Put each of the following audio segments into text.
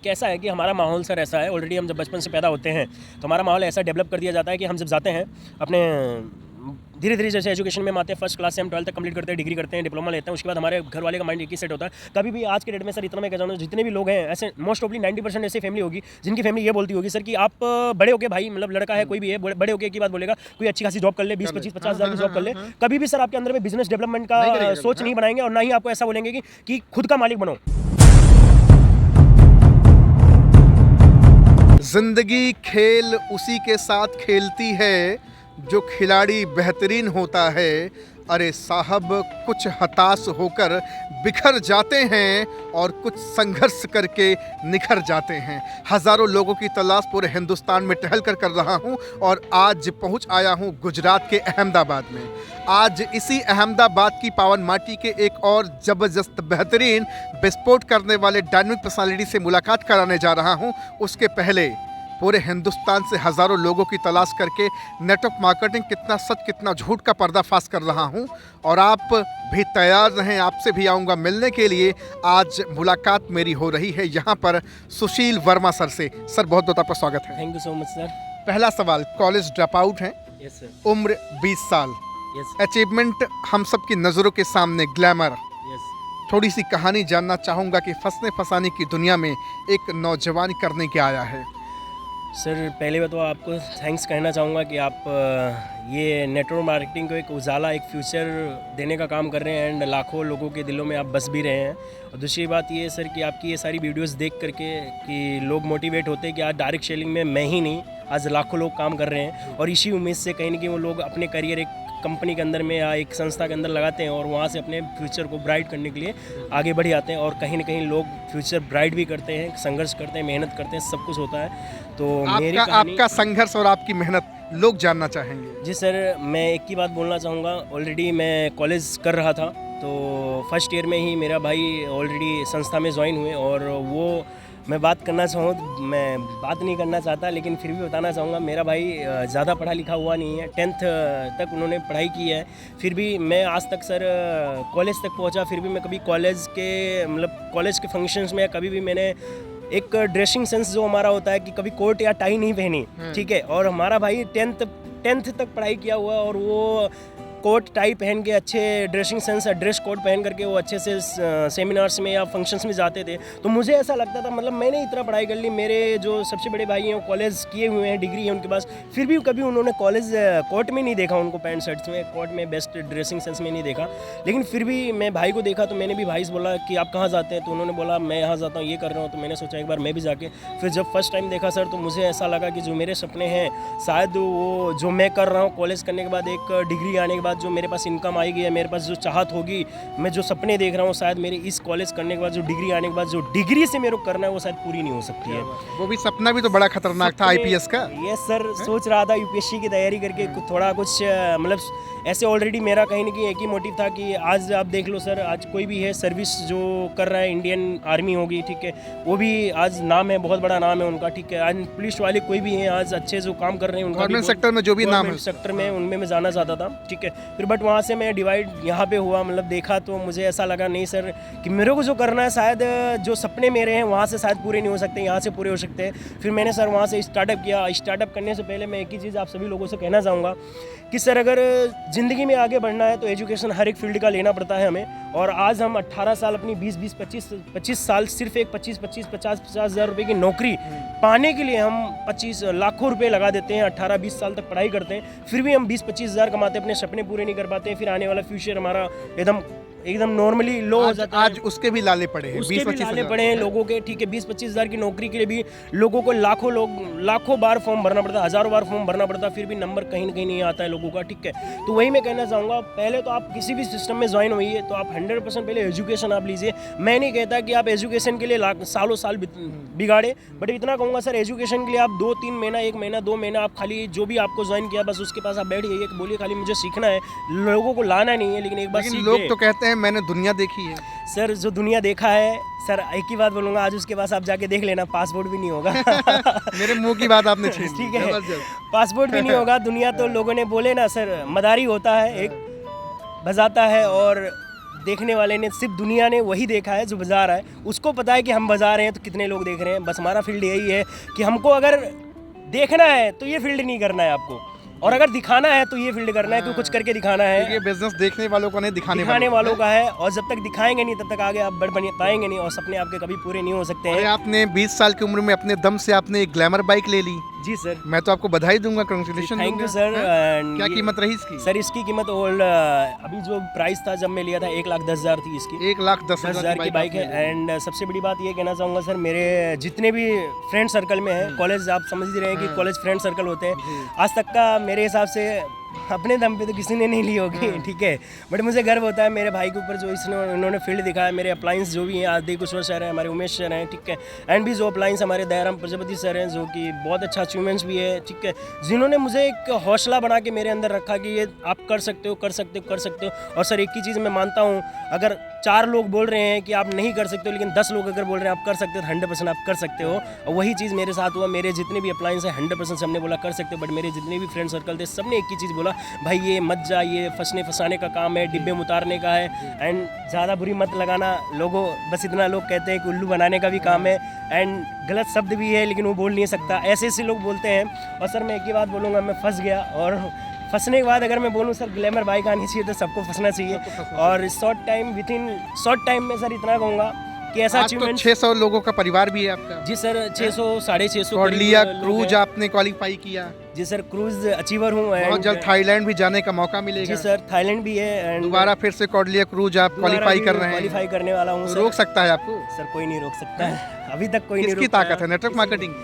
कैसा है कि हमारा माहौल सर ऐसा है, ऑलरेडी हम जब बचपन से पैदा होते हैं तो हमारा माहौल ऐसा डेवलप कर दिया जाता है कि हम जब जाते हैं अपने धीरे धीरे जैसे एजुकेशन में हम आते हैं, फर्स्ट क्लास से हम 12th तक कंप्लीट करते हैं, डिग्री करते हैं, डिप्लोमा लेते हैं, उसके बाद हमारे घर वाले का माइंड एक ही सेट होता है। कभी भी आज के डेट में सर इतना मैं कह जानूँ, जितने भी लोग हैं ऐसे मोस्ट ऑफली 90% ऐसी फैमिली होगी जिनकी फैमिली ये बोलती होगी सर कि आप बड़े होके, भाई मतलब लड़का है कोई भी है, बड़े होके की बात बोलेगा, कोई अच्छी खासी जॉब कर ले, 20-25-50 हज़ार की जॉब कर ले। कभी भी सर आपके अंदर में बिजनेस डेवलपमेंट का सोच नहीं बनाएंगे और ना ही आपको ऐसा बोलेंगे कि खुद का मालिक बनो। जिंदगी खेल उसी के साथ खेलती है जो खिलाड़ी बेहतरीन होता है। अरे साहब, कुछ हताश होकर बिखर जाते हैं और कुछ संघर्ष करके निखर जाते हैं। हज़ारों लोगों की तलाश पूरे हिंदुस्तान में टहल कर रहा हूं और आज पहुंच आया हूं गुजरात के अहमदाबाद में। आज इसी अहमदाबाद की पावन माटी के एक और ज़बरदस्त बेहतरीन विस्फोट करने वाले डायनामिक पर्सनालिटी से मुलाकात कराने जा रहा हूं। उसके पहले पूरे हिंदुस्तान से हज़ारों लोगों की तलाश करके नेटवर्क मार्केटिंग कितना सच कितना झूठ का पर्दाफाश कर रहा हूं और आप भी तैयार रहें, आपसे भी आऊँगा मिलने के लिए। आज मुलाकात मेरी हो रही है यहाँ पर सुशील वर्मा सर से। सर बहुत बहुत आपका स्वागत है। Thank you so much sir. पहला सवाल, कॉलेज ड्रॉप आउट हैं, यस सर। उम्र 20 साल, यस अचीवमेंट हम सब की नज़रों के सामने ग्लैमर। यस थोड़ी सी कहानी जानना चाहूँगा कि फंसने फंसाने की दुनिया में एक नौजवान करने क्या आया है। सर, पहले मैं तो आपको थैंक्स कहना चाहूँगा कि आप ये नेटवर्क मार्केटिंग को एक उजाला, एक फ्यूचर देने का काम कर रहे हैं एंड लाखों लोगों के दिलों में आप बस भी रहे हैं। और दूसरी बात ये है सर कि आपकी ये सारी वीडियोस देख करके कि लोग मोटिवेट होते हैं कि आज डायरेक्ट सेलिंग में मैं ही नहीं, आज लाखों लोग काम कर रहे हैं और इसी उम्मीद से कहीं ना कहीं वो लोग अपने करियर एक कंपनी के अंदर में या एक संस्था के अंदर लगाते हैं और वहाँ से अपने फ्यूचर को ब्राइट करने के लिए आगे बढ़ जाते हैं। और कहीं ना कहीं लोग फ्यूचर ब्राइट भी करते हैं, संघर्ष करते हैं, मेहनत करते हैं, सब कुछ होता है। तो मेरी आपका संघर्ष और आपकी मेहनत लोग जानना चाहेंगे। जी सर, मैं एक ही बात बोलना चाहूँगा। ऑलरेडी मैं कॉलेज कर रहा था तो फर्स्ट ईयर में ही मेरा भाई ऑलरेडी संस्था में ज्वाइन हुए और वो मैं बात करना चाहूँ, मैं बात नहीं करना चाहता लेकिन फिर भी बताना चाहूँगा, मेरा भाई ज़्यादा पढ़ा लिखा हुआ नहीं है, 10th तक उन्होंने पढ़ाई की है। फिर भी मैं आज तक सर कॉलेज तक पहुँचा, फिर भी मैं कभी कॉलेज के फंक्शंस में कभी भी मैंने एक ड्रेसिंग सेंस जो हमारा होता है कि कभी कोट या टाई नहीं पहनी, ठीक है। और हमारा भाई 10th तक पढ़ाई किया हुआ और वो कोट टाई पहन के अच्छे ड्रेसिंग सेंस, ड्रेस कोड पहन करके वो अच्छे से सेमिनार्स में या फंक्शंस में जाते थे। तो मुझे ऐसा लगता था, मतलब मैंने इतना पढ़ाई कर ली, मेरे जो सबसे बड़े भाई हैं वो कॉलेज किए हुए हैं, डिग्री है उनके पास, फिर भी कभी उन्होंने कॉलेज कोट में नहीं देखा, उनको पैंट शर्ट्स में, कोट में, बेस्ट ड्रेसिंग सेंस में नहीं देखा। लेकिन फिर भी मैं भाई को देखा तो मैंने भी भाई से बोला कि आप कहाँ जाते हैं, तो उन्होंने बोला मैं यहाँ जाता हूँ, ये कर रहा हूँ। तो मैंने सोचा एक बार मैं भी जाके, फिर जब फर्स्ट टाइम देखा सर तो मुझे ऐसा लगा कि जो मेरे सपने हैं शायद वो जो मैं कर रहा हूँ कॉलेज करने के बाद, एक डिग्री आने के बाद जो मेरे पास इनकम आएगी या मेरे पास जो चाहत होगी, मैं जो सपने देख रहा हूँ शायद मेरे इस कॉलेज करने के बाद, जो डिग्री आने के बाद जो डिग्री से मेरे को करना है वो शायद पूरी नहीं हो सकती है। वो भी सपना भी तो बड़ा खतरनाक था आईपीएस का। यस सर, सोच रहा था यूपीएससी की तैयारी करके थोड़ा कुछ मतलब ऐसे ऑलरेडी मेरा कहीं ना कहीं एक ही मोटिव था कि आज आप देख लो सर, आज कोई भी है सर्विस जो कर रहा है, इंडियन आर्मी होगी, ठीक है, वो भी आज नाम है, बहुत बड़ा नाम है उनका, ठीक है। आज पुलिस वाले कोई भी हैं आज अच्छे जो काम कर रहे हैं, उनका गवर्नमेंट सेक्टर में जो भी नाम है, सेक्टर में उनमें मैं जाना चाहता था, ठीक है। फिर बट वहाँ से मैं डिवाइड यहाँ पे हुआ, मतलब देखा तो मुझे ऐसा लगा नहीं सर कि मेरे को जो करना है शायद जो सपने मेरे हैं वहाँ से शायद पूरे नहीं हो सकते, यहाँ से पूरे हो सकते हैं। फिर मैंने सर वहाँ से स्टार्टअप किया। स्टार्टअप करने से पहले मैं एक ही चीज़ आप सभी लोगों से कहना चाहूँगा कि सर अगर ज़िंदगी में आगे बढ़ना है तो एजुकेशन हर एक फील्ड का लेना पड़ता है हमें। और आज हम 18 साल अपनी 20-25 साल सिर्फ एक 50 हज़ार रुपये की नौकरी पाने के लिए हम 25 लाखों रुपए लगा देते हैं, 18-20 साल तक पढ़ाई करते हैं, फिर भी हम 20-25 हज़ार कमाते हैं, अपने सपने पूरे नहीं कर पाते हैं। फिर आने वाला फ्यूचर हमारा एकदम नॉर्मली लो हो जाता है। आज उसके भी लाले पड़े हैं, उसके भी लाले पड़े हैं लोगों के, ठीक है। 20-25 हज़ार की नौकरी के लिए भी लोगों को लाखों बार फॉर्म भरना पड़ता है, हज़ारों बार फॉर्म भरना पड़ता है, फिर भी नंबर कहीं ना कहीं नहीं आता है लोगों का, ठीक है। तो वही मैं कहना चाहूँगा, पहले तो आप किसी भी सिस्टम में ज्वाइन होइए तो आप 100% पहले एजुकेशन आप लीजिए। मैं नहीं कहता कि आप एजुकेशन के लिए सालों साल बिगाड़े, बट इतना कहूँगा सर एजुकेशन के लिए आप 2-3 महीना, 1 महीना, 2 महीना आप खाली जो भी आपको ज्वाइन किया बस उसके पास आप बैठ जाइए, बोलिए खाली मुझे सीखना है, लोगों को लाना नहीं है, लेकिन एक बार लोग तो कहते हैं मैंने दुनिया देखी है। सर जो दुनिया देखा है सर, एक ही बात बोलूँगा, आज उसके पास आप जाके देख लेना, पासपोर्ट भी नहीं होगा। मेरे मुंह की बात आपने छीन ली, ठीक है, पासपोर्ट भी नहीं होगा। दुनिया तो लोगों ने बोले ना सर, मदारी होता है, एक बजाता है और देखने वाले ने, सिर्फ दुनिया ने वही देखा है जो बजा रहा है, उसको पता है कि हम बजा रहे हैं तो कितने लोग देख रहे हैं। बस हमारा फील्ड यही है कि हमको अगर देखना है तो ये फील्ड नहीं करना है आपको, और अगर दिखाना है तो ये फील्ड करना है कि कुछ करके दिखाना है। ये बिजनेस देखने वालों का नहीं, दिखाने वालों का है, और जब तक दिखाएंगे नहीं तब तक आगे आप बढ़ पाएंगे नहीं, और सपने आपके कभी पूरे नहीं हो सकते अरे हैं। आपने 20 साल की उम्र में अपने दम से आपने एक ग्लैमर बाइक ले ली। जी सर, मैं तो आपको बधाई दूंगा, कंग्रेचुलेशन। Thank you sir. क्या कीमत रही इसकी? सर इसकी कीमत अभी जो प्राइस था जब मैं लिया था 1,10,000 थी इसकी। 1,10,000 की बाइक है। एंड सबसे बड़ी बात ये कहना चाहूँगा सर, मेरे जितने भी फ्रेंड सर्कल में है, कॉलेज आप समझ ही रहे हैं कि कॉलेज फ्रेंड सर्कल होते हैं, आज तक का मेरे हिसाब से अपने दम पे तो किसी ने नहीं ली होगी, ठीक है, बट मुझे गर्व होता है मेरे भाई के ऊपर जो इन्होंने फील्ड दिखाया। मेरे अप्लाइंस जो भी हैं, आदि कुशवर सर हैं, हमारे उमेश सर हैं, ठीक है, एंड भी जो अप्लाइंस हमारे दयाराम प्रजापति सर हैं, जो कि बहुत अच्छा अचीवमेंट्स भी है, ठीक है, जिन्होंने मुझे एक हौसला बना के मेरे अंदर रखा कि ये आप कर सकते हो, कर सकते हो, कर सकते हो। और सर एक ही चीज़ मैं मानता हूँ, अगर 4 लोग बोल रहे हैं कि आप नहीं कर सकते हो, लेकिन 10 लोग अगर बोल रहे हैं आप कर सकते हो, तो 100% आप कर सकते हो। और वही चीज़ मेरे साथ हुआ। मेरे जितने भी अप्लाइंस हैं 100% सबने बोला कर सकते हो, बट मेरे जितने भी फ्रेंड सर्कल थे सबने एक ही चीज़ बोला, भाई ये मत जा, ये फंसाने का काम है, डिब्बे में उतारने का है, एंड ज़्यादा बुरी मत लगाना लोगों, बस इतना लोग कहते हैं कि उल्लू बनाने का भी काम है, एंड गलत शब्द भी है लेकिन वो बोल नहीं सकता, ऐसे ऐसे लोग बोलते हैं। और सर मैं एक ही बात बोलूँगा, मैं फंस गया, और फंसने के बाद अगर मैं बोलूँ सर ग्लैमर बाइक आनी चाहिए तो सबको फंसना चाहिए। और विथिन शॉर्ट टाइम में सर इतना कहूँगा कि ऐसा अचीवमेंट। 600 लोगों का परिवार भी है आपका? जी सर, 600 650 और लिया क्रूज आपने क्वालिफाई किया? जी सर, क्रूज अचीवर हूँ। बहुत जल्द थाईलैंड भी जाने का मौका मिलेगा। जी सर, थाईलैंड भी है, दोबारा फिर से कॉर्डिलिया क्रूज आप क्वालिफाई कर रहे हैं? क्वालिफाई करने वाला हूँ। रोक सकता है आपको? सर कोई नहीं रोक सकता है, अभी तक कोई नहीं रोक। किसकी ताकत है? Network marketing?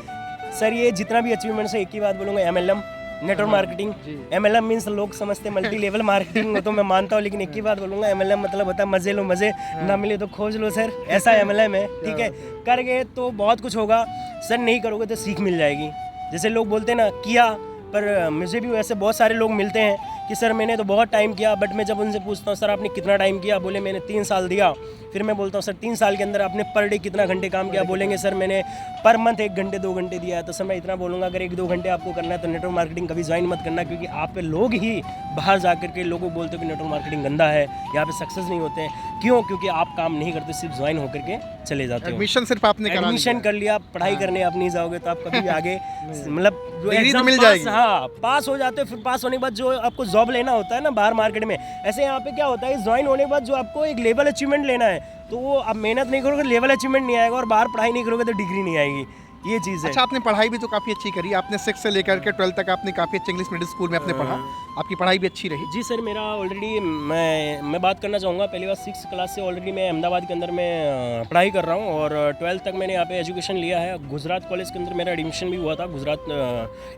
सर ये जितना भी अचीवमेंट्स है, एक ही बात बोलूँगा, MLM, network marketing. MLM means लोग समझते मल्टी लेवल मार्केटिंग, तो मैं मानता हूँ, लेकिन एक ही बात बोलूँगा, MLM मतलब होता है मजे लो मजे, ना मिले तो खोज लो सर, ऐसा MLM है, ठीक है। कर गए तो बहुत कुछ होगा सर, नहीं करोगे तो सीख मिल जाएगी। जैसे लोग बोलते हैं ना किया, पर मुझे भी वैसे बहुत सारे लोग मिलते हैं कि सर मैंने तो बहुत टाइम किया, बट मैं जब उनसे पूछता हूँ सर आपने कितना टाइम किया, बोले मैंने 3 साल दिया। फिर मैं बोलता हूँ सर 3 साल के अंदर आपने पर डे कितना घंटे काम किया, बोलेंगे सर मैंने पर मंथ 1 घंटे 2 घंटे दिया है। तो सर मैं इतना बोलूँगा, अगर 1-2 घंटे आपको करना है तो नेटवर्क मार्केटिंग कभी ज्वाइन मत करना, क्योंकि आप पे लोग ही बाहर जा करके लोगों को बोलते हो कि नेटवर्क मार्केटिंग गंदा है, यहाँ पे सक्सेस नहीं होते हैं। क्यों? क्योंकि आप काम नहीं करते, सिर्फ ज्वाइन होकर के चले जाते हो। एडमिशन सिर्फ आपने एडमिशन कर लिया, पढ़ाई करने आप नहीं जाओगे तो आप कभी आगे मतलब डिग्री तो मिल जाएगी। हाँ, पास हो जाते हो, फिर पास होने के बाद जो आपको जॉब लेना होता है ना बाहर मार्केट में, ऐसे यहाँ पे क्या होता है, ज्वाइन होने के बाद जो आपको एक लेवल अचीवमेंट लेना है, तो वो आप मेहनत नहीं करोगे लेवल अचीवमेंट नहीं आएगा, और बाहर पढ़ाई नहीं करोगे तो डिग्री नहीं आएगी, ये चीज़ है। अच्छा, आपने पढ़ाई भी तो काफ़ी अच्छी करी, आपने 6 से लेकर के 12 तक आपने काफ़ी अच्छे इंग्लिश मीडियम स्कूल में आपने पढ़ा, आपकी पढ़ाई भी अच्छी रही? जी सर, मेरा ऑलरेडी मैं बात करना चाहूँगा, पहली बार 6th क्लास से ऑलरेडी मैं अहमदाबाद के अंदर मैं पढ़ाई कर रहा हूँ, और 12th तक मैंने यहाँ पे एजुकेशन लिया है। गुजरात कॉलेज के अंदर मेरा एडमिशन भी हुआ था, गुजरात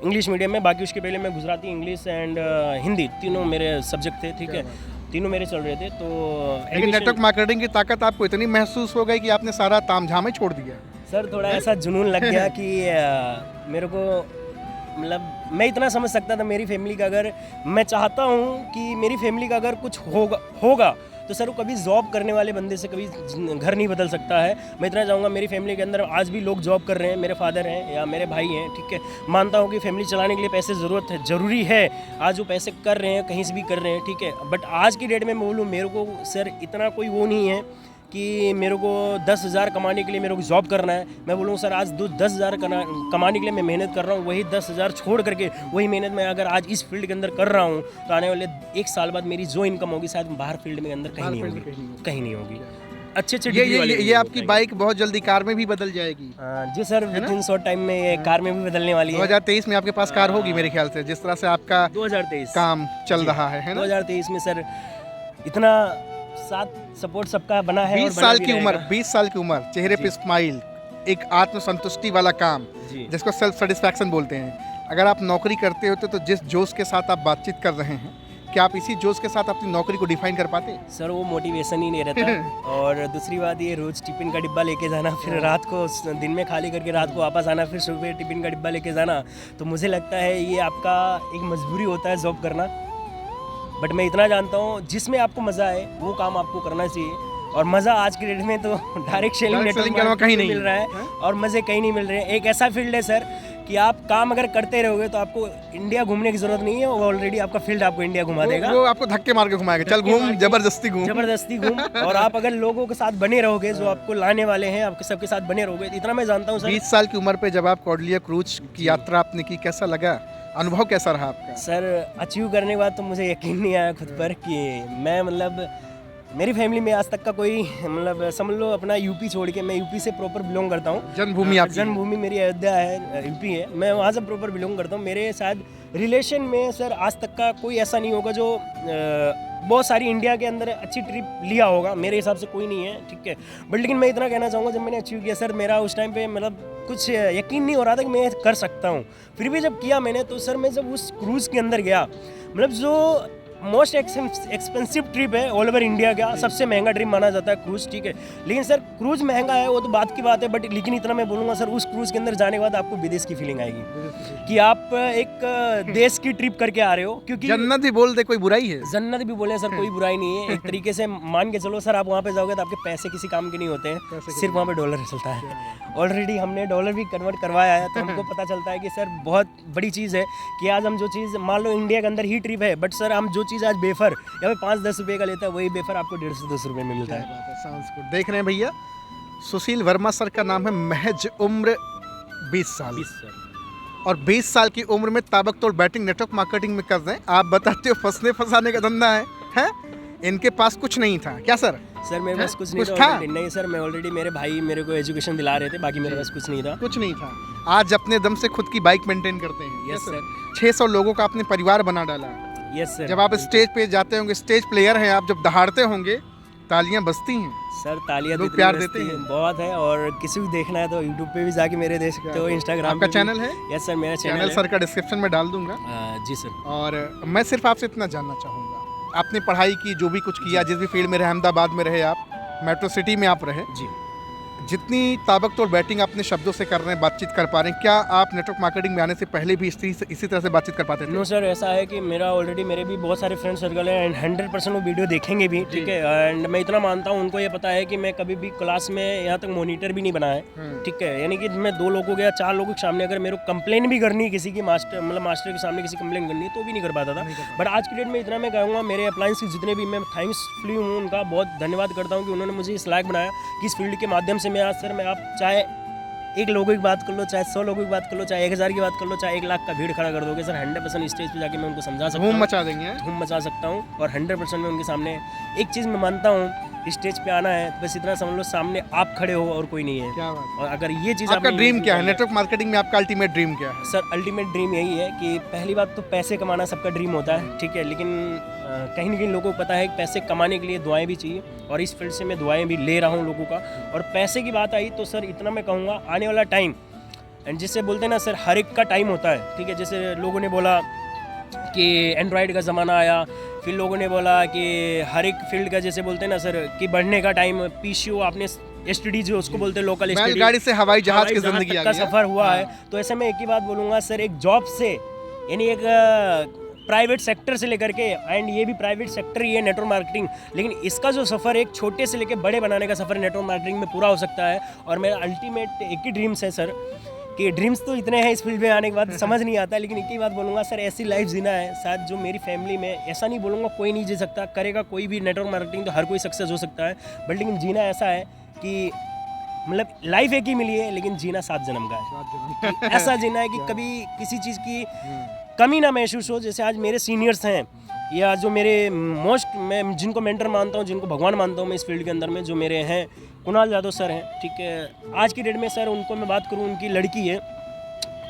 इंग्लिश मीडियम में। बाकी उसके पहले मैं गुजराती, इंग्लिश एंड हिंदी तीनों मेरे सब्जेक्ट थे, ठीक है, तीनों मेरे चल रहे थे। तो लेकिन नेटवर्क मार्केटिंग की ताकत आपको इतनी महसूस हो गई कि आपने सारा तामझाम छोड़ दिया? सर थोड़ा ऐसा जुनून लग गया कि मेरे को, मतलब मैं इतना समझ सकता था मेरी फैमिली का, अगर मैं चाहता हूँ कि मेरी फैमिली का अगर कुछ होगा तो सर वो कभी जॉब करने वाले बंदे से कभी घर नहीं बदल सकता है। मैं इतना चाहूँगा, मेरी फैमिली के अंदर आज भी लोग जॉब कर रहे हैं, मेरे फादर हैं या मेरे भाई हैं, ठीक है, मानता हूँ कि फैमिली चलाने के लिए पैसे ज़रूरी है, आज वो पैसे कर रहे हैं, कहीं से भी कर रहे हैं, ठीक है, बट आज की डेट में मैं बोलूँ, मेरे को सर इतना कोई वो नहीं है कि मेरे को 10,000 कमाने के लिए मेरे को जॉब करना है। मैं बोलूँ सर आज 10,000 कमाने के लिए मैं मेहनत कर रहा हूँ, वही 10,000 छोड़ करके वही मेहनत मैं अगर आज इस फील्ड के अंदर कर रहा हूँ, तो आने वाले 1 साल बाद मेरी जो इनकम होगी शायद बाहर फील्ड में अंदर कहीं नहीं होगी। अच्छे ये आपकी बाइक बहुत जल्दी कार में भी बदल जाएगी? जी सर, विदिन शॉर्ट टाइम में ये कार में भी बदलने वाली है। 2023 में आपके पास कार होगी मेरे ख्याल से, जिस तरह से आपका 2023 काम चल रहा है ना? 2023 में सर इतना साथ सपोर्ट सबका बना है। 20 साल की उम्र, चेहरे पे स्माइल, एक आत्मसंतुष्टि वाला काम जिसको सेल्फ सेटिस्फैक्शन बोलते हैं। अगर आप नौकरी करते होते तो जिस जोश के साथ आप बातचीत कर रहे हैं, क्या आप इसी जोश के साथ अपनी नौकरी को डिफाइन कर पाते? सर वो मोटिवेशन ही नहीं रहता। और दूसरी बात ये, रोज टिफिन का डिब्बा लेके जाना, फिर रात को दिन में खाली करके रात को वापस आना, फिर सुबह टिफिन का डिब्बा लेके जाना, तो मुझे लगता है ये आपका एक मजबूरी होता है जॉब करना। बट मैं इतना जानता हूँ, जिसमें आपको मज़ा आए वो काम आपको करना चाहिए। और मज़ा आज की डेट में तो डायरेक्ट सेलिंग नेटवर्क कहीं नहीं मिल रहा है, और मज़े कहीं नहीं मिल रहे हैं। एक ऐसा फील्ड है सर कि आप काम अगर करते रहोगे तो आपको इंडिया घूमने की जरूरत नहीं है, वो ऑलरेडी आपका फील्ड आपको इंडिया घुमा देगा। वो आपको धक्के मार के घुमाएगा, चल घूम, जबरदस्ती घूम। जबरदस्ती घूम। और आप अगर लोगों के साथ बने रहोगे, जो आपको लाने वाले हैं, आपके सबके साथ बने रहोगे, इतना मैं जानता हूँ सर। 20 साल की उम्र पे जब आप कॉर्डिलिया क्रूज की यात्रा आपने की, कैसा लगा, अनुभव कैसा रहा आपका? सर अचीव करने के बाद तो मुझे यकीन नहीं आया खुद पर कि मैं मतलब मेरी फैमिली में आज तक का कोई मतलब समझ लो अपना यूपी छोड़ के, मैं यूपी से प्रॉपर बिलोंग करता हूँ। जन्मभूमि आपकी? जन्मभूमि मेरी अयोध्या है, यूपी है, मैं वहाँ से प्रॉपर बिलोंग करता हूँ। मेरे शायद रिलेशन में सर आज तक का कोई ऐसा नहीं होगा जो बहुत सारी इंडिया के अंदर अच्छी ट्रिप लिया होगा, मेरे हिसाब से कोई नहीं है, ठीक है। बट लेकिन मैं इतना कहना चाहूँगा, जब मैंने अचीव किया सर, मेरा उस टाइम पे मतलब कुछ यकीन नहीं हो रहा था कि मैं कर सकता हूँ। फिर भी जब किया मैंने, तो सर मैं जब उस क्रूज़ के अंदर गया, मतलब जो मोस्ट एक्सपेंसिव ट्रिप है ऑल ओवर इंडिया का, सबसे महंगा ट्रिप माना जाता है क्रूज़, ठीक है। लेकिन सर क्रूज़ महंगा है वो तो बात की बात है, बट लेकिन इतना मैं बोलूँगा सर, उस क्रूज़ के अंदर जाने के बाद आपको विदेश की फीलिंग आएगी कि आप एक देश की ट्रिप करके आ रहे हो। क्योंकि जन्नत भी बोल दे, कोई बुराई है? जन्नत भी बोले सर, कोई बुराई नहीं है। एक तरीके से मान के चलो सर, आप वहाँ पे जाओगे तो आपके पैसे किसी काम के नहीं होते हैं, सिर्फ वहाँ पे डॉलर चलता है। ऑलरेडी हमने डॉलर भी कन्वर्ट करवाया है, तो हमको पता चलता है कि सर बहुत बड़ी चीज़ है कि आज हम जो चीज़ मान लो इंडिया के अंदर ही ट्रिप है, बट सर हम जो चीज़ आज बेफर या 5-10 रुपये का लेता है, वही बेफर आपको 150-200 रुपये में मिलता है। देख रहे हैं भैया, सुशील वर्मा सर का नाम है, महज उम्र 20 साल, और 20 साल की उम्र में ताबकतोड़ बैटिंग नेटवर्क मार्केटिंग में कर रहे हैं। आप बताते हो फंसने फंसाने का धंधा है? इनके पास कुछ नहीं था क्या सर? सर मेरे पास कुछ नहीं था। नहीं सर, मैं ऑलरेडी, मेरे भाई मेरे को एजुकेशन दिला रहे थे, बाकी मेरे पास कुछ नहीं था। कुछ नहीं था। आज अपने दम से खुद की बाइक मेंटेन करते हैं। Yes sir. 600 लोगों का अपने परिवार बना डाला। Yes sir. जब आप स्टेज पे जाते होंगे, स्टेज प्लेयर हैं आप, जब दहाड़ते होंगे तालियां बजती हैं सर, तालियां लोग प्यार देते हैं बहुत है। और किसी को देखना है तो यूट्यूब पे भी जाके मेरे देख सकते हो, इंस्टाग्राम आपका चैनल है? यस सर, मेरा चैनल सर का डिस्क्रिप्शन में डाल दूंगा। जी सर। और मैं सिर्फ आपसे इतना जानना चाहूँगा, आपने पढ़ाई की, जो भी कुछ किया, जिस भी फील्ड में रहे, अहमदाबाद में रहे आप, मेट्रो सिटी में आप रहे जी, जितनी ताबकतोड़ बैटिंग अपने शब्दों से कर रहे हैं, बातचीत कर पा रहे हैं, क्या आप नेटवर्क मार्केटिंग में आने से पहले भी इसी तरह से बातचीत कर पाते थे? नो सर, ऐसा है कि मेरा ऑलरेडी, मेरे भी बहुत सारे फ्रेंड सर्कल हैं एंड 100% वो वीडियो देखेंगे भी, ठीक है। एंड मैं इतना मानता हूँ, उनको ये पता है कि मैं कभी भी क्लास में यहाँ तक मॉनिटर भी नहीं बना है, ठीक है। यानी कि मैं 2 लोगों या 4 लोगों के सामने अगर मेरे को कंप्लेन भी करनी है, किसी की मास्टर के सामने किसी कंप्लेन करनी है, तो भी नहीं कर पाता था। बट आज की डेट में इतना मैं कहूँगा, मेरे अप्लायंस के जितने भी, मैं थैंक्सफुली हूँ, उनका बहुत धन्यवाद करता हूँ कि उन्होंने मुझे इस लायक बनाया कि इस फील्ड के माध्यम से मैं आज सर, मैं आप चाहे 1 लोगों की बात कर लो, चाहे 100 लोगों की बात कर लो, चाहे 1000 की बात कर लो, चाहे 1 लाख का भीड़ खड़ा कर दोगे सर, 100% स्टेज पे जाके मैं उनको समझा सकता हूँ, धूम मचा देंगे, धूम मचा सकता हूँ। और 100% मैं उनके सामने एक चीज़ मैं मानता हूँ, स्टेज पे आना है बस इतना समझ लो, सामने आप खड़े हो और कोई नहीं है। क्या बात। और अगर ये चीज़ आपका ड्रीम क्या है नेटवर्क मार्केटिंग में? आपका अल्टीमेट ड्रीम क्या है? सर अल्टीमेट ड्रीम यही है कि पहली बात तो पैसे कमाना सबका ड्रीम होता है, ठीक है। लेकिन कहीं ना कहीं लोगों को पता है कि पैसे कमाने के लिए दुआएं भी चाहिए, और इस फील्ड से मैं दुआएं भी ले रहा हूँ लोगों का। और पैसे की बात आई तो सर इतना मैं कहूँगा, आने वाला टाइम, एंड जिससे बोलते हैं ना सर, हर एक का टाइम होता है, ठीक है। जैसे लोगों ने बोला कि एंड्रॉयड का ज़माना आया, फिर लोगों ने बोला कि हर एक फील्ड का, जैसे बोलते हैं ना सर, कि बढ़ने का टाइम, पीसीओ आपने एसटीडी जो उसको बोलते हैं, लोकल एसटीडी, गाड़ी से हवाई जहाज की जिंदगी का सफ़र हुआ है। तो ऐसे में एक ही बात बोलूँगा सर, एक जॉब से, यानी एक प्राइवेट सेक्टर से लेकर के, एंड ये भी प्राइवेट सेक्टर ही है नेटवर्क मार्केटिंग, लेकिन इसका जो सफ़र एक छोटे से लेकर बड़े बनाने का सफ़र नेटवर्क मार्केटिंग में पूरा हो सकता है। और मेरा अल्टीमेट एक ही ड्रीम्स है सर, कि ड्रीम्स तो इतने हैं इस फील्ड में आने के बाद समझ नहीं आता, लेकिन एक ही बात बोलूँगा सर, ऐसी लाइफ जीना है शायद जो मेरी फैमिली में, ऐसा नहीं बोलूँगा कोई नहीं जी सकता, करेगा कोई भी नेटवर्क मार्केटिंग, तो हर कोई सक्सेस हो सकता है, बट लेकिन जीना ऐसा है कि मतलब लाइफ एक ही मिली है, लेकिन जीना 7 जन्म का है। ऐसा जीना है कि कभी किसी चीज़ की कमी ना महसूस हो। जैसे आज मेरे सीनियर्स हैं, या जो मेरे मैं जिनको मेंटर मानता हूँ, जिनको भगवान मानता हूँ मैं इस फील्ड के अंदर में, जो मेरे हैं कुणाल यादव सर हैं, ठीक है। आज की डेट में सर उनको मैं बात करूँ, उनकी लड़की है,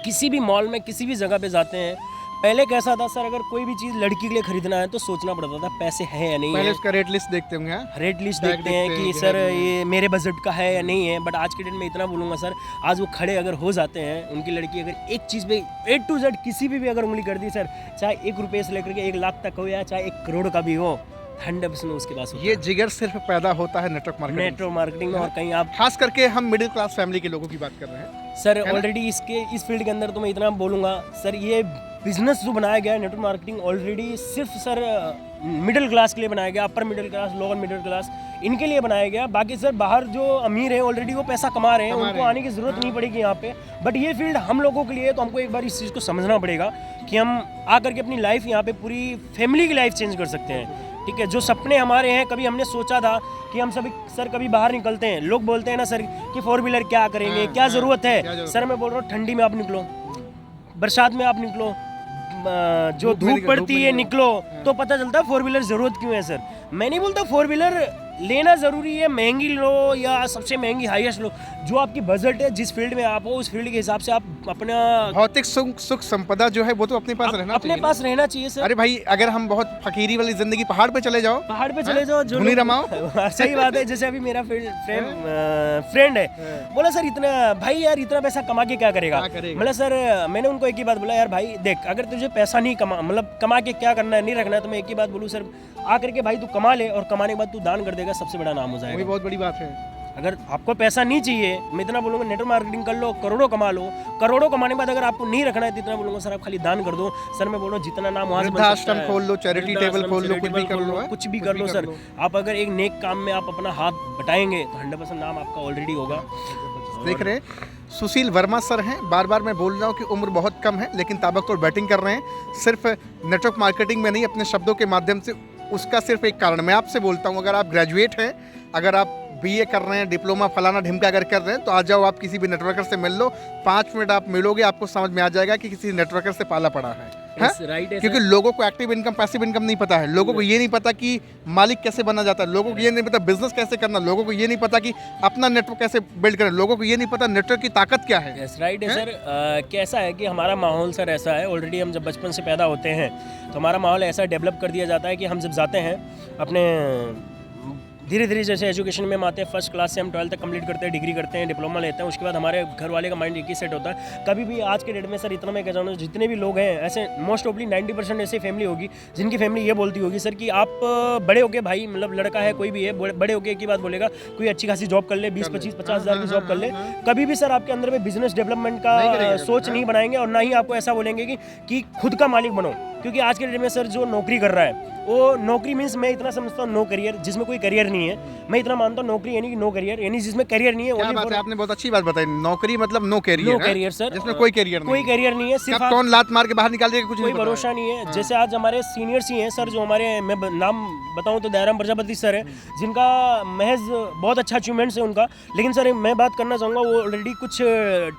किसी भी मॉल में किसी भी जगह पे जाते हैं, पहले कैसा था सर, अगर कोई भी चीज़ लड़की के लिए खरीदना है तो सोचना पड़ता था पैसे हैं या नहीं है। पहले उसका रेट लिस्ट देखते होंगे, रेट लिस्ट देखते हैं कि सर ये मेरे बजट का है या नहीं है। बट आज के डेट में इतना बोलूँगा सर, आज वो खड़े अगर हो जाते हैं, उनकी लड़की अगर एक चीज़ पे A to Z किसी भी अगर उंगली कर दी सर, चाहे 1 रुपये से लेकर के 1 लाख तक हो, या चाहे 1 करोड़ का भी हो, 100% उसके पास ये जिगर सिर्फ पैदा होता है नेटवर्क मार्केटिंग में। और कहीं आप खास करके हम मिडिल क्लास फैमिली के लोगों की बात कर रहे हैं सर, ऑलरेडी इस फील्ड के अंदर तो मैं इतना बोलूँगा सर, ये बिजनेस जो बनाया गया है नेटवर्क मार्केटिंग, ऑलरेडी सिर्फ सर मिडिल क्लास के लिए बनाया गया, upper middle class, lower middle class, इनके लिए बनाया गया। बाकी सर बाहर जो अमीर हैं ऑलरेडी वो पैसा कमा रहे हैं, उनको आने की ज़रूरत नहीं पड़ेगी यहाँ पे। बट ये फील्ड हम लोगों के लिए, तो हमको एक बार इस चीज़ को समझना पड़ेगा कि हम आकर के अपनी लाइफ यहाँ पे पूरी फैमिली की लाइफ चेंज कर सकते हैं। ठीक है, जो सपने हमारे हैं, कभी हमने सोचा था कि हम सभी सर कभी बाहर निकलते हैं, लोग बोलते हैं ना सर कि 4 व्हीलर क्या करेंगे, क्या ज़रूरत है। सर मैं बोल रहा हूँ ठंडी में आप निकलो, बरसात में आप निकलो, जो धूप पड़ती है निकलो, तो पता चलता है 4 व्हीलर ज़रूरत क्यों है। सर मैं नहीं बोलता 4 व्हीलर लेना ज़रूरी है, महंगी लो या सबसे महंगी हाईएस्ट लो, जो आपकी बजट है, जिस फील्ड में आप हो उस फील्ड के हिसाब से आप अपना भौतिक सुख संपदा जो है वो तो अपने पास रहना अपने पास रहना चाहिए सर। अरे भाई, अगर हम बहुत फकीरी वाली जिंदगी, पहाड़ पे चले जाओ, पहाड़ पे चले जाओ, जो धुनी रमाओ। सही बात है। जैसे अभी मेरा फ्रेंड है, बोला सर इतना भाई यार इतना पैसा कमा के क्या करेगा। मतलब सर मैंने उनको एक ही बात बोला, यार भाई देख, अगर तुझे पैसा नहीं कमा के क्या करना है, नहीं रखना है, तो मैं एक ही बात बोलूँ सर, आकर के भाई तू कमा ले और कमाने के बाद तू दान कर देगा, सबसे बड़ा नाम हो जाएगा। वही बहुत बड़ी बात है। अगर आपको पैसा नहीं चाहिए, मैं इतना बोलूँगा नेटवर्क मार्केटिंग कर लो, करोड़ों कमा लो, करोड़ों कमाने के बाद अगर आपको नहीं रखना है तो इतना बोलूँगा सर आप खाली दान कर दो। सर मैं बोल रहा हूँ जितना नाम वहाँ से बन सकता है, वृद्धाश्रम खोल लो, चैरिटी टेबल खोल लो, कुछ भी कर लो, कुछ भी कर लो सर। आप अगर एक नेक काम में आप अपना हाथ बटाएंगे तो 100% नाम आपका ऑलरेडी होगा। देख रहे हैं सुशील वर्मा सर हैं, बार बार मैं बोल रहा हूँ कि उम्र बहुत कम है लेकिन ताबड़तोड़ बैटिंग कर रहे हैं, सिर्फ नेटवर्क मार्केटिंग में नहीं, अपने शब्दों के माध्यम से। उसका सिर्फ एक कारण मैं आपसे बोलता हूँ, अगर आप ग्रेजुएट हैं, अगर आप बीए कर रहे हैं, डिप्लोमा फलाना ढिमका अगर कर रहे हैं, तो आ जाओ, आप किसी भी नेटवर्कर से मिल लो, 5 मिनट आप मिलोगे, आपको समझ में आ जाएगा कि किसी नेटवर्कर से पाला पड़ा है। क्योंकि लोगों को एक्टिव इनकम, पैसिव इनकम नहीं पता है, लोगों को ये नहीं पता कि मालिक कैसे बना जाता है, लोगों को ये नहीं पता बिजनेस कैसे करना, लोगों को ये नहीं पता कि अपना नेटवर्क कैसे बिल्ड करें, लोगों को ये नहीं पता नेटवर्क की ताकत क्या है। राइट है सर। कैसा है कि हमारा माहौल सर ऐसा है, ऑलरेडी हम जब बचपन से पैदा होते हैं तो हमारा माहौल ऐसा डेवलप कर दिया जाता है कि हम जब जाते हैं अपने धीरे धीरे जैसे एजुकेशन में हम आते हैं, फर्स्ट क्लास से हम 12th तक कंप्लीट करते हैं, डिग्री करते हैं, डिप्लोमा लेते हैं, उसके बाद हमारे घर वाले का माइंड एक ही सेट होता है। कभी भी आज के डेट में सर इतना मैं कह रहा हूँ, जितने भी लोग हैं ऐसे मोस्ट ऑफली 90% ऐसी फैमिली होगी जिनकी फैमिली ये बोलती होगी सर कि आप बड़े होके, भाई मतलब लड़का है कोई भी है, बड़े होके एक ही बात बोलेगा, कोई अच्छी खासी जॉब कर ले, 20-25-50 हज़ार की जॉब कर ले। कभी भी सर आपके अंदर में बिजनेस डेवलपमेंट का सोच नहीं बनाएंगे और ना ही आपको ऐसा बोलेंगे कि खुद का मालिक बनो। क्योंकि आज के डेट में सर जो नौकरी कर रहा है वो नौकरी मीन्स मैं इतना समझता हूँ नो करियर, जिसमें कोई करियर नहीं है। मैं इतना मानता हूँ नौकरी यानी कि नो करियर, यानी जिसमें करियर नहीं है। क्या बात है, आपने बहुत अच्छी बात बताई, नौकरी मतलब no career. No career sir, जिसमें कोई करियर नहीं है, सिर्फ कौन लात मार के बाहर निकाल देगा कुछ कोई भरोसा नहीं है। जैसे आज हमारे सीनियर्स ही हैं सर, जो हमारे, मैं नाम बताऊं तो दयाराम प्रजापति सर है, जिनका महज बहुत अच्छा अचीवमेंट्स है उनका। लेकिन सर मैं बात करना चाहूँगा, वो ऑलरेडी कुछ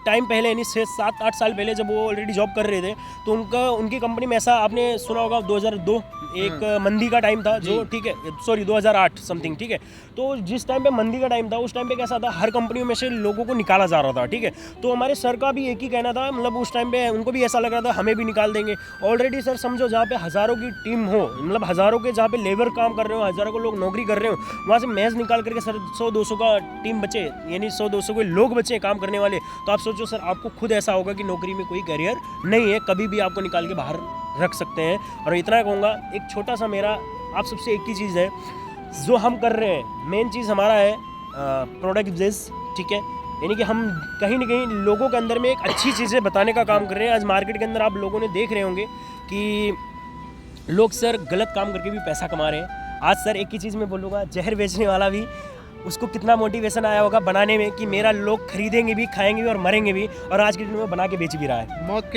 टाइम पहले यानी 6-7-8 साल पहले जब वो ऑलरेडी जॉब कर रहे थे, तो उनकी कंपनी में ऐसा आपने सुना होगा 2002 एक मंदी का टाइम था, जो ठीक है सॉरी 2008 समथिंग, ठीक है। तो जिस टाइम पे मंदी का टाइम था उस टाइम पे कैसा था, हर कंपनियों में से लोगों को निकाला जा रहा था, ठीक है। तो हमारे सर का भी एक ही कहना था, मतलब उस टाइम पे उनको भी ऐसा लग रहा था हमें भी निकाल देंगे। ऑलरेडी सर समझो जहाँ पे हज़ारों की टीम हो, मतलब हज़ारों के जहाँ पे लेबर काम कर रहे हो, हज़ारों को लोग नौकरी कर रहे हो, वहाँ से महज निकाल करके सर 100-200 का टीम बचे, यानी 100-200 के लोग बचे काम करने वाले। तो आप सोचो सर, आपको खुद ऐसा होगा कि नौकरी में कोई करियर नहीं है, कभी भी आपको निकाल के बाहर रख सकते हैं। और इतना कहूँगा, एक छोटा सा मेरा आप सबसे एक ही चीज़ है, जो हम कर रहे हैं मेन चीज़ हमारा है प्रोडक्ट बेस, ठीक है। यानी कि हम कहीं ना कहीं लोगों के अंदर में एक अच्छी चीज़ें बताने का काम कर रहे हैं। आज मार्केट के अंदर आप लोगों ने देख रहे होंगे कि लोग सर गलत काम करके भी पैसा कमा रहे हैं। आज सर एक ही चीज़ मैं बोलूँगा, जहर बेचने वाला भी, उसको कितना मोटिवेशन आया होगा बनाने में कि मेरा लोग खरीदेंगे भी, खाएंगे भी और मरेंगे भी, और आज के दिन में बना के बेच भी रहा है। मौत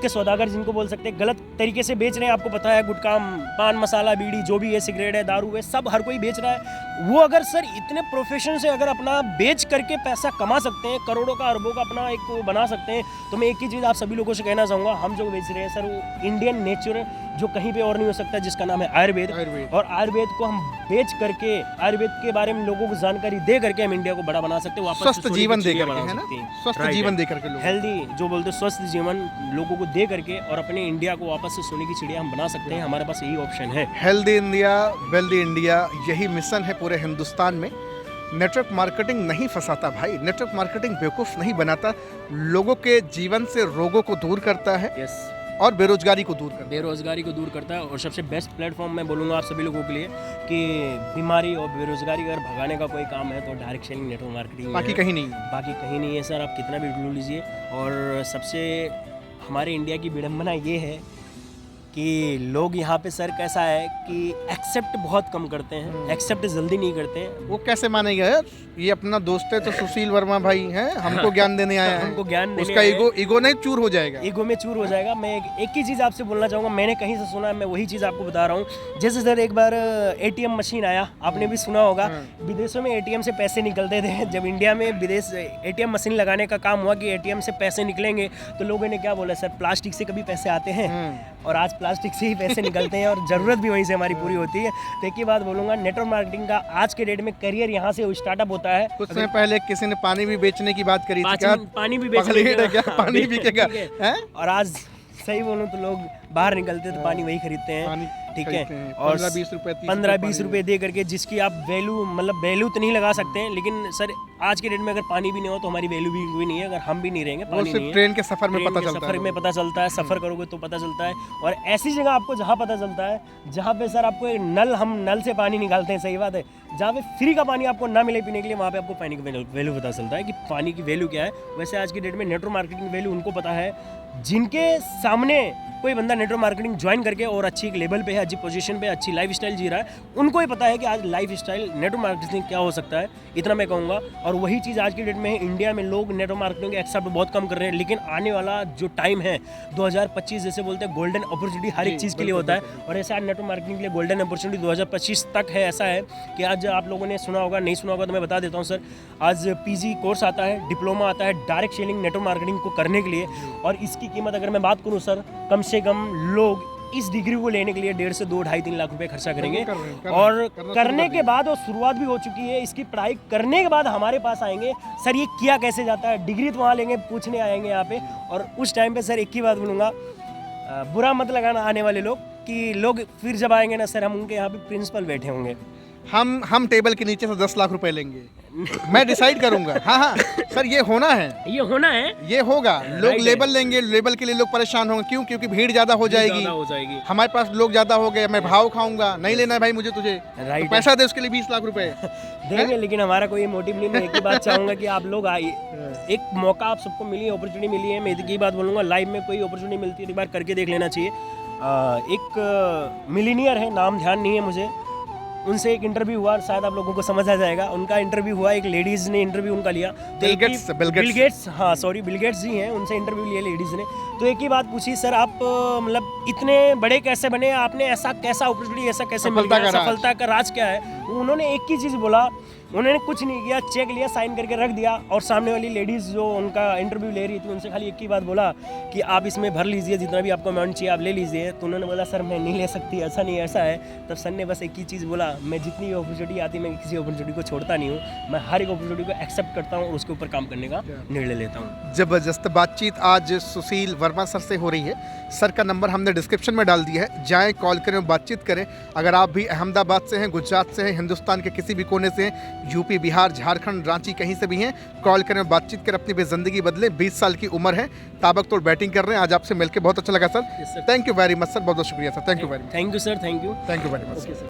के सौदागर जिनको बोल सकते हैं, गलत तरीके से बेच रहे हैं। आपको पता है गुटखा, पान मसाला, बीड़ी, जो भी है, सिगरेट है, दारू है, सब हर कोई बेच रहा है। वो अगर सर इतने प्रोफेशन से अगर अपना बेच करके पैसा कमा सकते हैं, करोड़ों का अरबों का अपना एक वो बना सकते हैं, तो मैं एक ही चीज़ आप सभी लोगों से कहना चाहूँगा, हम जो बेच रहे हैं सर वो इंडियन नेचर जो कहीं पे और नहीं हो सकता, जिसका नाम है आयुर्वेद। और आयुर्वेद को हम बेच करके, आयुर्वेद के बारे में लोगों को जानकारी दे करके हम इंडिया को बड़ा बना सकते हैं, स्वस्थ जीवन दे करके, है ना, स्वस्थ जीवन दे करके, हेल्दी जो बोलते हैं स्वस्थ जीवन लोगों को दे करके, और अपने इंडिया को वापस से सोने की चिड़िया हम बना सकते हैं। हमारे पास यही ऑप्शन है। हेल्दी इंडिया, वेल्दी इंडिया, यही मिशन है पूरे हिंदुस्तान में। नेटवर्क मार्केटिंग नहीं फंसाता भाई, नेटवर्क मार्केटिंग बेवकूफ़ नहीं बनाता, लोगों के जीवन से रोगों को दूर करता है। यस। और बेरोजगारी को दूर करता है। और सबसे बेस्ट प्लेटफॉर्म मैं बोलूँगा आप सभी लोगों के लिए कि बीमारी और बेरोजगारी अगर भगाने का कोई काम है तो डायरेक्ट सेलिंग नेटवर्क मार्केटिंग, बाकी कहीं नहीं है सर। आप कितना भी ढूंढ लीजिए। और सबसे हमारे इंडिया की विडंबना ये है कि लोग यहाँ पे सर कैसा है कि एक्सेप्ट बहुत कम करते हैं, एक्सेप्ट जल्दी नहीं करते हैं। वो कैसे मानेगा यार, ये अपना दोस्त है तो सुशील वर्मा भाई हैं, हमको ज्ञान देने आया है, हमको ज्ञान देने उसका आए हैं। ईगो नहीं चूर हो जाएगा। ईगो में चूर हो जाएगा। मैं एक ही चीज़ आपसे बोलना चाहूँगा, मैंने कहीं से सुना है, मैं वही चीज़ आपको बता रहा हूँ। जैसे सर एक बार एटीएम मशीन आया, आपने भी सुना होगा, विदेशों में एटीएम से पैसे निकलते थे। जब इंडिया में विदेश एटीएम मशीन लगाने का काम हुआ कि एटीएम से पैसे निकलेंगे, तो लोगों ने क्या बोला, सर प्लास्टिक से कभी पैसे आते हैं, और आज प्लास्टिक से ही पैसे निकलते हैं और ज़रूरत भी वहीं से हमारी पूरी होती है। तो एक ही बात बोलूँगा, नेटवर्क मार्केटिंग का आज के डेट में करियर यहाँ से स्टार्टअप होता है। कुछ समय पहले किसी ने पानी भी बेचने की बात करी थी, क्या पानी भी पगलेट है क्या, पानी बिकेगा हैं? और आज सही बोलूँ तो लोग बाहर निकलते तो पानी वही खरीदते हैं, ठीक है। और 15-20 रुपए 15-20 रुपए दे करके, जिसकी आप वैल्यू मतलब वैल्यू तो नहीं लगा सकते हैं, लेकिन सर आज के डेट में अगर पानी भी नहीं हो तो हमारी वैल्यू भी नहीं है। अगर हम भी नहीं रहेंगे, पानी नहीं है, ट्रेन के सफर में ट्रेन पता के चलता सफर है। में पता चलता है, सफर करोगे तो पता चलता है। और ऐसी जगह आपको जहाँ पता चलता है, जहाँ पे सर आपको हम नल से पानी निकालते हैं, सही बात है, जहाँ पे फ्री का पानी आपको ना मिले पीने के लिए, वहाँ पे आपको पानी की वैल्यू पता चलता है कि पानी की वैल्यू क्या है। वैसे आज की डेट में नेटवर्क मार्केटिंग वैल्यू उनको पता है जिनके सामने कोई बंदा नेटवर्क मार्केटिंग ज्वाइन करके और अच्छी एक लेवल पे है, अच्छी पोजीशन पे, अच्छी लाइफ स्टाइल जी रहा है, उनको ही पता है कि आज लाइफ स्टाइल नेटवर्क मार्केटिंग क्या हो सकता है। इतना मैं कहूँगा। और वही चीज़ आज की डेट में इंडिया में लोग नेटवर्क मार्केटिंग के एक्सेप्ट बहुत कम कर रहे हैं, लेकिन आने वाला जो टाइम है 2025, जैसे बोलते हैं गोल्डन अपॉर्चुनिटी हर एक चीज़ के लिए होता है, और ऐसा आज नेटवर्क मार्केटिंग के लिए गोल्डन अपॉर्चुनिटी 2025 तक है। ऐसा है कि आज आप लोगों ने सुना होगा, नहीं सुना होगा तो मैं बता देता हूँ सर, आज पीजी कोर्स आता है, डिप्लोमा आता है डायरेक्ट सेलिंग नेटवर्क मार्केटिंग को करने के लिए, और इसकी कीमत अगर मैं बात करूँ सर, कम से कम लोग इस डिग्री को लेने के लिए 1.5 से 2, 2.5-3 लाख रुपए खर्चा करेंगे। और करने के बाद, और शुरुआत भी हो चुकी है, इसकी पढ़ाई करने के बाद हमारे पास आएंगे, सर ये किया कैसे जाता है, डिग्री तो वहाँ लेंगे, पूछने आएंगे यहाँ पे। और उस टाइम पे सर एक ही बात बोलूँगा, बुरा मत लगाना आने वाले लोग, कि लोग फिर जब आएंगे ना सर, हम उनके यहाँ पे प्रिंसिपल बैठे होंगे, हम टेबल के नीचे से 10 लाख रुपए लेंगे, मैं डिसाइड करूंगा। हाँ सर, ये होना है, ये होना है, ये होगा। लोग लेबल लेंगे, लेबल के लिए लोग परेशान होंगे, क्यों? क्योंकि भीड़ ज्यादा हो जाएगी, हमारे पास लोग ज्यादा हो गए, मैं भाव खाऊंगा, नहीं लेना है भाई मुझे तुझे, तो पैसा दे उसके लिए 20 लाख रुपए देंगे। लेकिन हमारा कोई मोटिव नहीं। मैं एक ही बात चाहूंगा कि आप लोग आइए, एक मौका आप सबको मिली है, अपॉर्चुनिटी मिली है। मैं एक ही बात बोलूँगा, लाइफ में कोई अपॉर्चुनिटी मिलती है एक बार करके देख लेना चाहिए। एक मिलीनियर है, नाम ध्यान नहीं है मुझे, उनसे एक इंटरव्यू हुआ, शायद आप लोगों को समझ आ जाएगा। उनका इंटरव्यू हुआ, एक लेडीज़ ने इंटरव्यू उनका लिया, तो बिल गेट्स, हाँ सॉरी, बिल गेट्स जी हैं, उनसे इंटरव्यू लिया लेडीज़ ने। तो एक ही बात पूछी, सर आप मतलब इतने बड़े कैसे बने, आपने ऐसा कैसा अपॉर्चुनिटी, ऐसा कैसे मिल गया, सफलता का राज क्या है? उन्होंने एक ही चीज़ बोला, उन्होंने कुछ नहीं किया, चेक लिया, साइन करके रख दिया, और सामने वाली लेडीज़ जो उनका इंटरव्यू ले रही थी, उनसे खाली एक ही बात बोला कि आप इसमें भर लीजिए, जितना भी आपको अमाउंट चाहिए आप ले लीजिए। तो उन्होंने बोला सर मैं नहीं ले सकती, ऐसा नहीं, ऐसा है। तब सर ने बस एक ही चीज़ बोला, मैं जितनी भी अपॉर्चुनिटी आती है, मैं किसी अपॉर्चुनिटी को छोड़ता नहीं हूँ, मैं हर एक अपॉर्चुनिटी को एक्सेप्ट करता हूँ और उसके ऊपर काम करने का निर्णय लेता हूँ। जबरदस्त बातचीत आज सुशील वर्मा सर से हो रही है। सर का नंबर हमने डिस्क्रिप्शन में डाल दिया है, जाएँ, कॉल करें, बातचीत करें। अगर आप भी अहमदाबाद से हैं, गुजरात से हैं, हिंदुस्तान के किसी भी कोने से हैं, यूपी, बिहार, झारखंड, रांची, कहीं से भी हैं, कॉल करें, बातचीत करें, अपनी ज़िंदगी बदले। 20 साल की उम्र है, ताबकतोड़ बैटिंग कर रहे हैं। आज आपसे मिलकर बहुत अच्छा लगा sir. Thank you very much sir, बहुत बहुत शुक्रिया sir, thank you very much. Thank you sir, thank you very much.